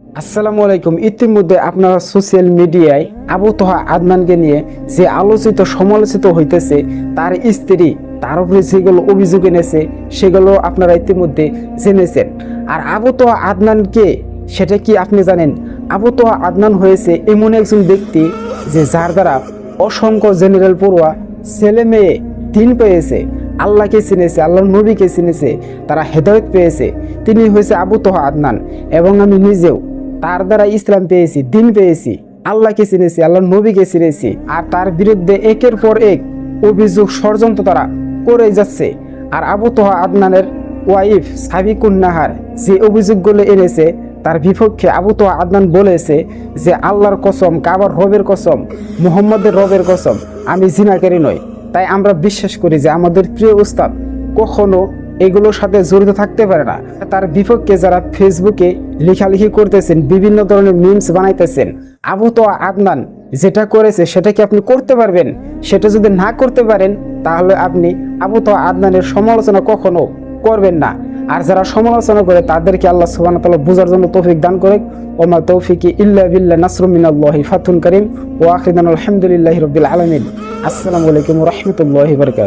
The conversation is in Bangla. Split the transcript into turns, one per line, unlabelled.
আসসালামু আলাইকুম। ইতিমধ্যে আপনারা সোশ্যাল মিডিয়ায় আবু তোহা আদনানকে নিয়ে যে আলোচিত সমালোচিত হইতেছে, তার স্ত্রী তার উপরে যেগুলো অভিযোগ এনেছে সেগুলো আপনারা ইতিমধ্যে জেনেছেন। আর আবু তোহা আদনানকে সেটা কি আপনি জানেন? আবু তোহা আদনান হয়েছে এমন একজন ব্যক্তি যে যার দ্বারা অসংখ্য জেনারেল পড়ুয়া ছেলে মেয়ে দিন পেয়েছে, আল্লাহকে চিনেছে, আল্লাহর নবীকে চিনেছে, তারা হেদায়েত পেয়েছে। তিনি হয়েছে আবু তোহা আদনান। এবং আমি নিজেও তার দ্বারা ইসলাম পেয়েছি, দিন পেয়েছি, আল্লাহকে চিনেছি, আল্লাহর নবীকে চিনেছি। আর তার বিরুদ্ধে একের পর এক অভিযোগ ষড়যন্ত্র তারা করে যাচ্ছে। আর আবু তোহা আদনানের ওয়াইফ সাবিকুন নাহার যে অভিযোগগুলো এনেছে তার বিপক্ষে আবু তোহা আদনান বলেছে যে আল্লাহর কসম, কাবার রবের কসম, মুহাম্মদের রবের কসম, আমি জিনাকারী নই। তাই আমরা বিশ্বাস করি যে আমাদের প্রিয় উস্তাদ কখনো এগুলোর সাথে জড়িত থাকতে পারে না। তার বিপক্ষে যারা ফেসবুকে লেখালেখি করতেছেন, বিভিন্ন ধরনের মিমস বানাইতেছেন, আবু তোহা আদনান যেটা করেছে সেটা কি আপনি করতে পারবেন? সেটা যদি না করতে পারেন তাহলে আপনি আবু তোহা আদনানের সমালোচনা কখনো করবেন না। আর যারা সমালোচনা করে তাদেরকে আল্লাহ সুবহানাহু ওয়া তাআলা বুঝার জন্য তৌফিক দান করে। ওমা তৌফিকি ইল্লা বিল্লাহ, নাসরুম মিনাল্লাহি ফাতুন কারীম, ওয়া আখিরুন আলহামদুলিল্লাহি রাব্বিল আলামিন। আসসালামু আলাইকুম ওয়া রাহমাতুল্লাহি ওয়া বারাকাতুহু।